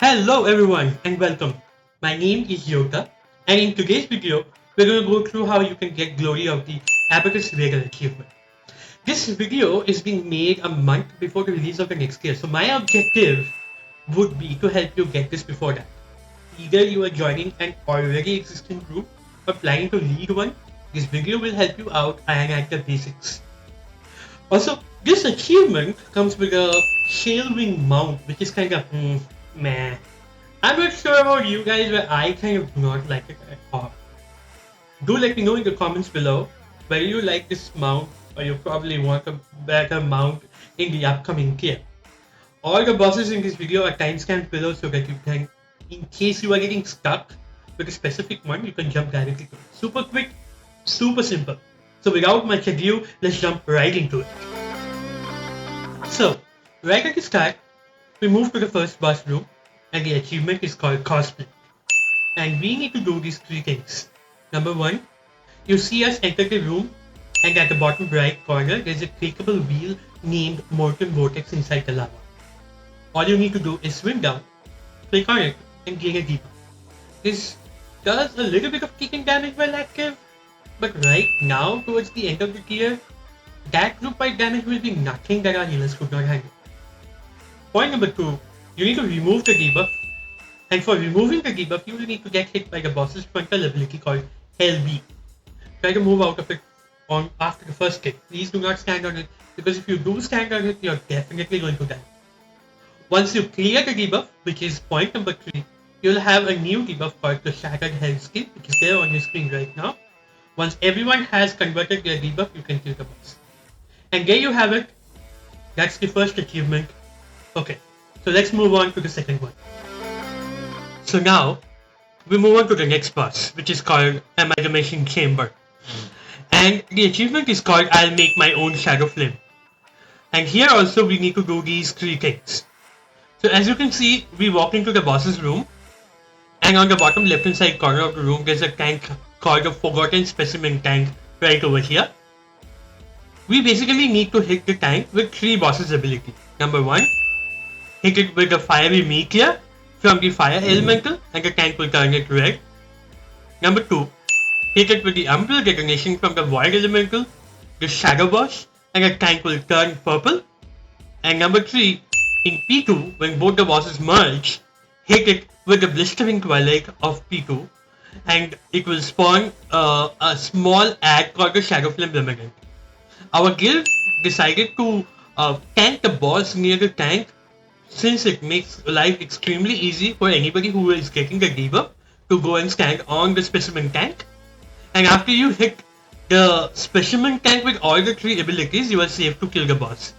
Hello everyone and welcome. My name is Yodhya and in today's video we're going to go through how you can get glory of the Aberus Raider achievement. This video is being made a month before the release of the next year, so my objective would be to help you get this before that. Either you are joining an already existing group or planning to lead one, this video will help you out and at the basics. Also, this achievement comes with a Sailwing mount, which is kind of meh. I'm not sure about you guys, but I kind of do not like it at all. Do let me know in the comments below whether you like this mount or you probably want a better mount in the upcoming tier. All the bosses in this video are timestamped below so that you can, in case you are getting stuck with a specific one, you can jump directly to it. Super quick, super simple. So without much ado, let's jump right into it. So, right at the start, we move to the first boss room and the achievement is called Cosplay. And we need to do these three things. Number one, you see us enter the room and at the bottom right corner there's a clickable wheel named Molten Vortex inside the lava. All you need to do is swim down, click on it and gain a debuff. This does a little bit of kicking damage while active, but right now towards the end of the tier, that group wide damage will be nothing that our healers could not handle. Point number two, you need to remove the debuff, and for removing the debuff you will need to get hit by the boss's frontal ability called LB. Try to move out of it after the first hit. Please do not stand on it, because if you do stand on it, you're definitely going to die. Once you clear the debuff, which is point number 3, you'll have a new debuff called the Shattered Health skill, which is there on your screen right now. Once everyone has converted their debuff, you can kill the boss. And there you have it. That's the first achievement. Okay, so let's move on to the second one. So now, we move on to the next boss, which is called Amalgamation Chamber. And the achievement is called I'll Make My Own Shadow Flame. And here also we need to do these three things. So as you can see, we walk into the boss's room, and on the bottom left hand side corner of the room there's a tank called the Forgotten Specimen tank right over here. We basically need to hit the tank with 3 bosses' ability. Number 1, hit it with a fiery meteor from the fire elemental and the tank will turn it red. Number 2, hit it with the umbral detonation from the void elemental, the shadow boss, and the tank will turn purple. And number 3, in P2, when both the bosses merge, hit it with the blistering twilight of P2 and it will spawn a small ad called the Shadow Flame Remnant. Our guild decided to tank the boss near the tank, since it makes life extremely easy for anybody who is getting the debuff to go and stand on the specimen tank. And after you hit the specimen tank with all the 3 abilities, you are safe to kill the boss.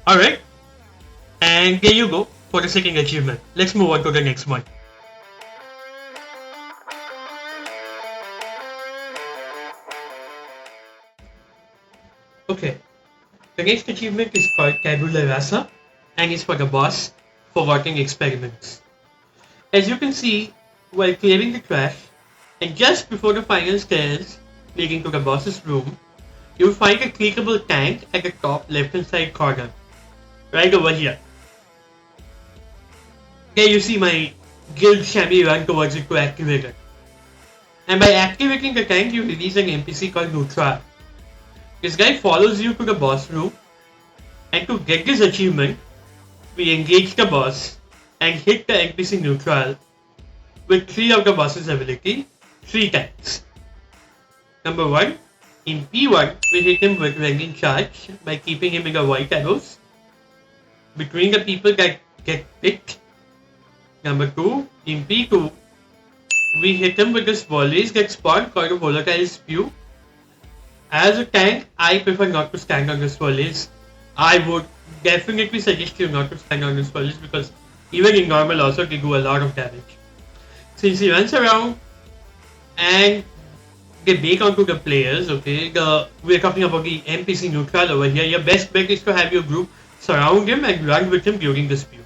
Alright, and there you go for the second achievement. Let's move on to the next one. Okay, the next achievement is called Tabula Rasa and is for the boss Forgotten Experiments. As you can see, while clearing the trash and just before the final stairs leading to the boss's room, you'll find a clickable tank at the top left hand side corner, right over here. There you see my guild chamois run towards it to activate it. And by activating the tank, you release an NPC called Neutral. This guy follows you to the boss room, and to get this achievement, we engage the boss and hit the NPC Neutral with 3 of the boss's ability 3 times. Number 1, in P1, we hit him with Rending Charge by keeping him in the white arrows between the people that get picked. Number 2, in P2, we hit him with the swirlies that spawn called a Volatile Spew. As a tank, I prefer not to stand on the swirlies. I would definitely suggest you not to stand on the swirlies because even in normal also they do a lot of damage. Since he runs around and they bake onto the players, okay, we're talking about the NPC Neutral over here, your best bet is to have your group surround him and run with him during the spew.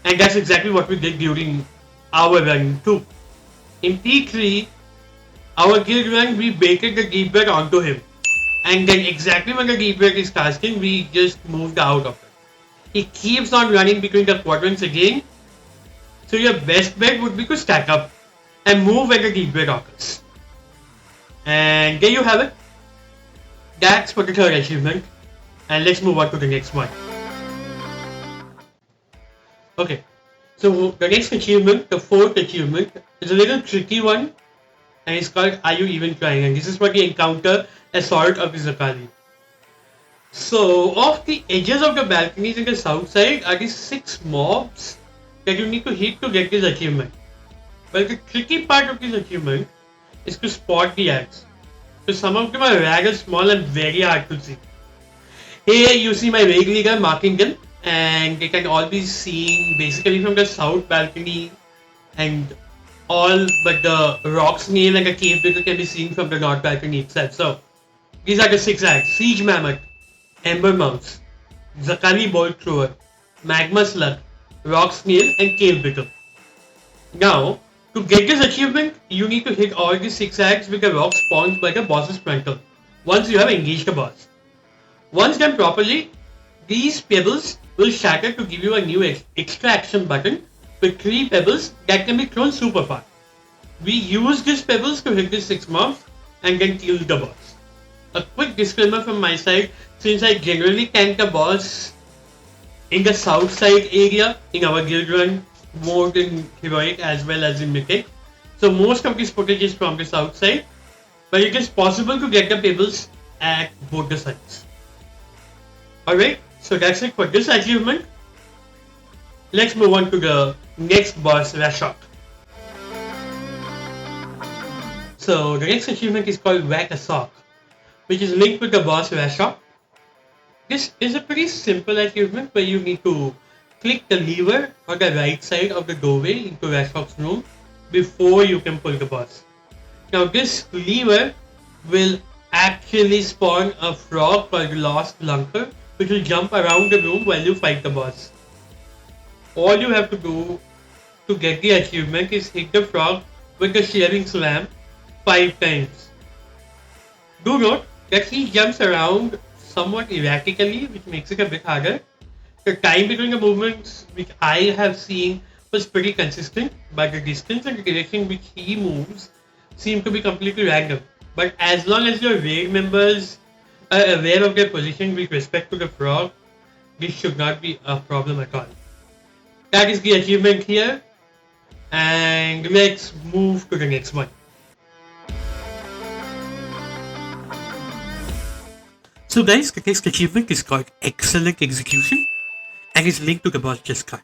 And that's exactly what we did during our run too. In P3, our guild run, we baited the deep breath onto him. And then exactly when the deep breath is casting, we just moved out of it. he keeps on running between the quadrants again. So your best bet would be to stack up and move when the deep red occurs. And there you have it. That's for the third achievement. And let's move on to the next one. Okay, so the next achievement, the fourth achievement, is a little tricky one. And it's called Are You Even Trying? And this is what you encounter Assault of the Zakali. So, off the edges of the balconies in the south side are these 6 mobs that you need to hit to get this achievement. But the tricky part of this achievement is to spot the ads. So some of them are rather small and very hard to see. Here you see my Raid Leader marking them, and they can all be seen basically from the south balcony, and all but the rock snail and the cave beaker can be seen from the north balcony itself. So these are the 6 ads: Siege Mammoth, Ember Mouse, Zakali Bolt Thrower, Magma Slug, Rock Snail, and Cave Beaker. Now, to get this achievement, you need to hit all the 6 ads with the rock spawned by the boss's frontal once you have engaged the boss. Once done properly, these pebbles will shatter to give you a new extra action button with 3 pebbles that can be thrown super far. We use these pebbles to hit the 6 mobs and then kill the boss. A quick disclaimer from my side, since I generally tank the boss in the south side area in our guild run more than heroic as well as in mythic. So most of this footage is from the south side, but it is possible to get the pebbles at both the sides. Alright, so that's it for this achievement. Let's move on to the next boss, Rashok. So the next achievement is called Whack a Sock, which is linked with the boss Rashok. This is a pretty simple achievement where you need to click the lever on the right side of the doorway into Rashok's room before you can pull the boss. Now this lever will actually spawn a frog called Lost Lunker, which will jump around the room while you fight the boss. All you have to do to get the achievement is hit the frog with the Shearing Slam 5 times. Do note that he jumps around somewhat erratically, which makes it a bit harder. The time between the movements which I have seen was pretty consistent, but the distance and the direction which he moves seem to be completely random. But as long as your raid members are aware of their position with respect to the frog, this should not be a problem at all. That is the achievement here, and let's move to the next one. So guys, the next achievement is called Excellent Execution and is linked to the boss Zskarn.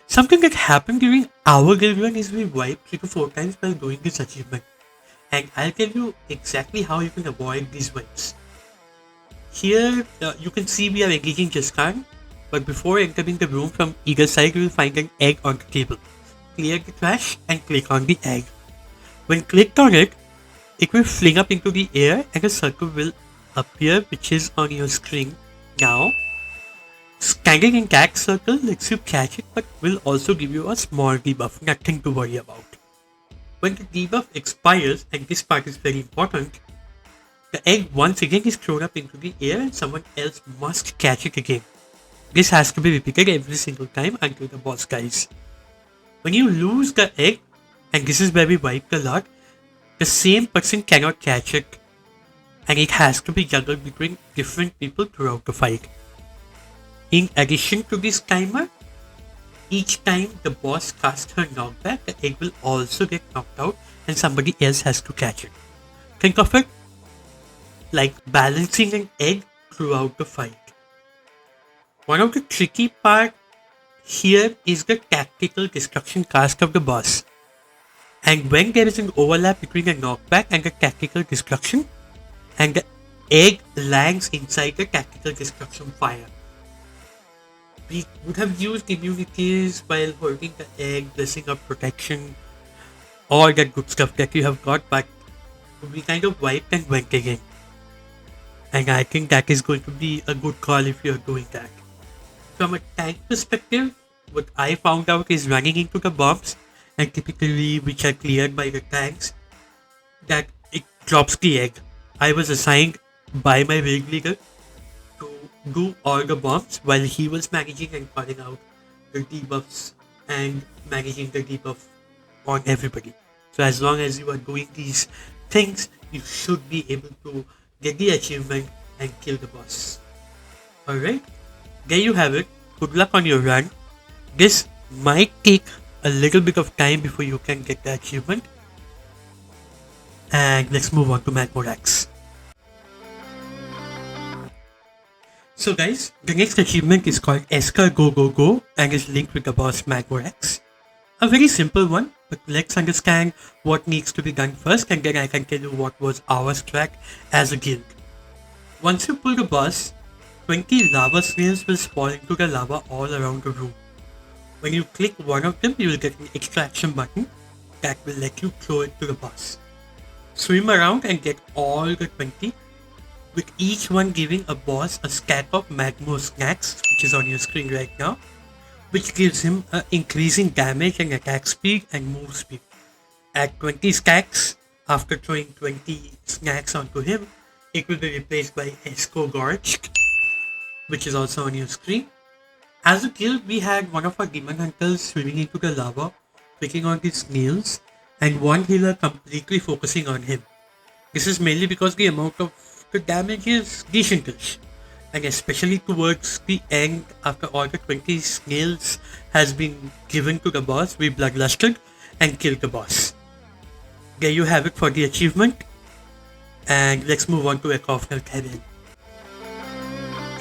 Something that happened during our guild run is we wiped 3 to 4 times while doing this achievement, and I'll tell you exactly how you can avoid these wipes. Here you can see we are engaging Zskarn, but before entering the room from either side you will find an egg on the table. Clear the trash and click on the egg. When clicked on it, it will fling up into the air and a circle will appear which is on your screen now. Standing in that circle lets you catch it, but will also give you a small debuff, nothing to worry about. When the debuff expires, and this part is very important, the egg once again is thrown up into the air and someone else must catch it again. This has to be repeated every single time until the boss dies. When you lose the egg, and this is where we wipe the lot, the same person cannot catch it, and it has to be juggled between different people throughout the fight. In addition to this timer, each time the boss casts her knockback, the egg will also get knocked out and somebody else has to catch it. Think of it like balancing an egg throughout the fight. One of the tricky part here is the tactical destruction cast of the boss. And when there is an overlap between a knockback and the tactical destruction, and the egg lands inside the tactical destruction fire. We would have used immunities while holding the egg, blessing of protection, all that good stuff that you have got, but we kind of wiped and went again. And I think that is going to be a good call if you are doing that. From a tank perspective, what I found out is running into the bombs, and typically which are cleared by the tanks, that it drops the egg. I was assigned by my raid leader to do all the bombs while he was managing and calling out the debuffs and managing the debuff on everybody. So as long as you are doing these things, you should be able to get the achievement and kill the boss. Alright, there you have it. Good luck on your run. This might take a little bit of time before you can get the achievement. And let's move on to Magmorax. So guys, the next achievement is called Zskarn Go Go Go and is linked with the boss Magmorax. A very simple one, but let's understand what needs to be done first and then I can tell you what was our strat as a guild. Once you pull the boss, 20 lava snails will spawn into the lava all around the room. When you click one of them, you will get an extra action button that will let you throw it to the boss. Swim around and get all the 20, with each one giving a boss a stack of Magmo snacks, which is on your screen right now, which gives him increasing damage and attack speed and move speed. At 20 stacks, after throwing 20 snacks onto him, it will be replaced by Zskarn, which is also on your screen. As a guild, we had one of our demon hunters swimming into the lava, clicking on these snails, and one healer completely focusing on him. This is mainly because the amount of the damage is decentish, and especially towards the end, after all the 20 snails has been given to the boss, we bloodlusted and killed the boss. There you have it for the achievement, and let's move on to Echo of Neltharion.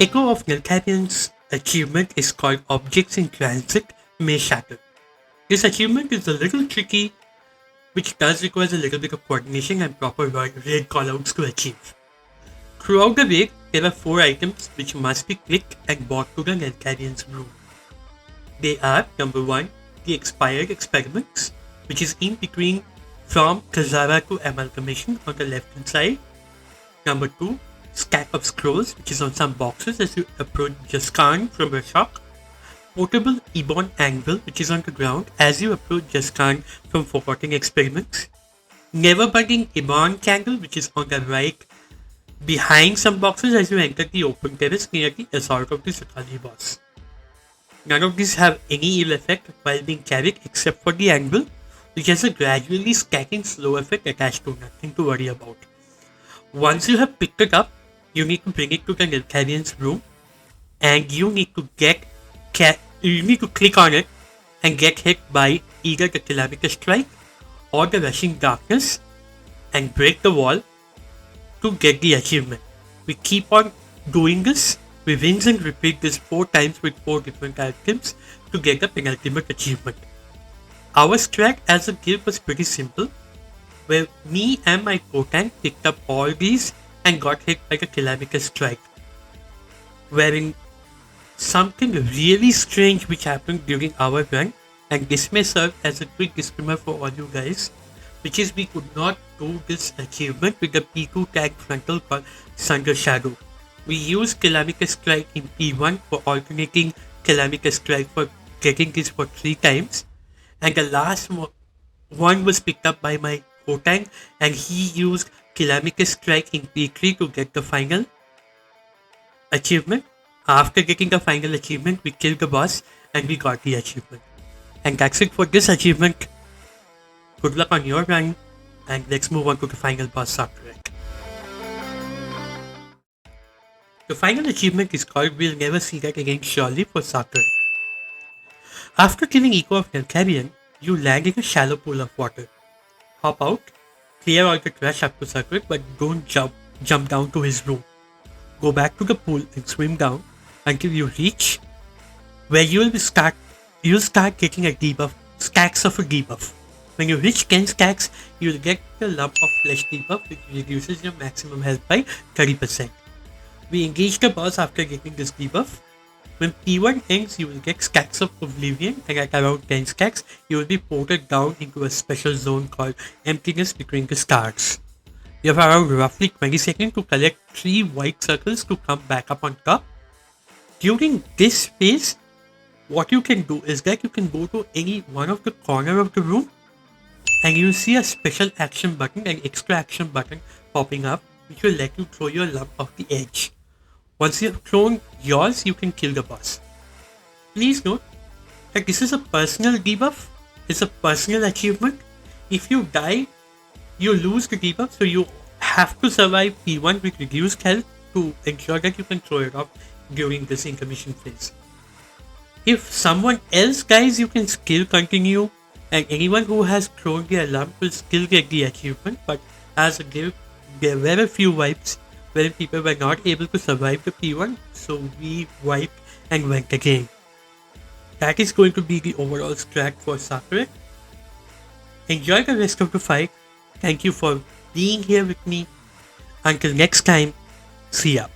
Echo of Neltharion's achievement is called Objects in Transit May Shatter. This achievement is a little tricky, which does require a little bit of coordination and proper raid callouts to achieve. Throughout the raid, there are 4 items which must be clicked and brought to the Neltharion's room. They are, number 1, the Expired Experiments, which is in between from Kazara to Amalgamation on the left hand side. Number 2, Stack of Scrolls, which is on some boxes as you approach Zskarn from Rashok. Portable Ebon Anvil, which is on the ground as you approach Zskarn from Forgotten Experiments. Never Budding Ebon Candle, which is on the right behind some boxes as you enter the open terrace near the assault of the Zakali boss. None of these have any ill effect while being carried except for the anvil, which has a gradually stacking slow effect attached to, nothing to worry about. Once you have picked it up, you need to bring it to the Neltharion's room, and you need to click on it and get hit by either the Calamity Strike or the Rushing Darkness and break the wall to get the achievement. We keep on doing this. We rinse and repeat this 4 times with 4 different items to get the penultimate achievement. Our strat as a guild was pretty simple, where me and my warriortank picked up all these and got hit by the Calamity Strike, wherein something really strange which happened during our run, and this may serve as a quick disclaimer for all you guys, which is we could not do this achievement with the P2 tag frontal called Thunder Shadow. We used Calamity Strike in P1 for alternating Calamity Strike for getting this for 3 times, and the last one was picked up by my warriortank and he used Calamity Strike in P3 to get the final achievement. After getting the final achievement, we killed the boss and we got the achievement. And that's it for this achievement. Good luck on your run, and let's move on to the final boss, Sarkareth. The final achievement is called We'll Never See That Again Surely for Sarkareth. After killing Echo of Neltharion, you land in a shallow pool of water. Hop out, clear all the trash up to Sarkareth, but don't jump down to his room. Go back to the pool and swim down until you reach where you'll start getting a debuff, stacks of a debuff. When you reach 10 stacks, you'll get the lump of flesh debuff, which reduces your maximum health by 30%. We engage the boss after getting this debuff. When P1 ends, you will get stacks of Oblivion, and at around 10 stacks, you will be ported down into a special zone called Emptiness Between the Stars. You have around roughly 20 seconds to collect 3 white circles to come back up on top. During this phase, what you can do is that you can go to any one of the corner of the room and you'll see a special action button and extra action button popping up, which will let you throw your lump off the edge. Once you have thrown yours, you can kill the boss. Please note that this is a personal debuff, it's a personal achievement. If you die, you lose the debuff, so you have to survive P1 with reduced health to ensure that you can throw it off during this intermission phase. If someone else dies, you can still continue, and anyone who has thrown the alarm will still get the achievement, but as a guild, there were a few wipes where people were not able to survive the P1, so we wiped and went again. That is going to be the overall strat for Sarkareth. Enjoy the rest of the fight. Thank you for being here with me. Until next time, see ya.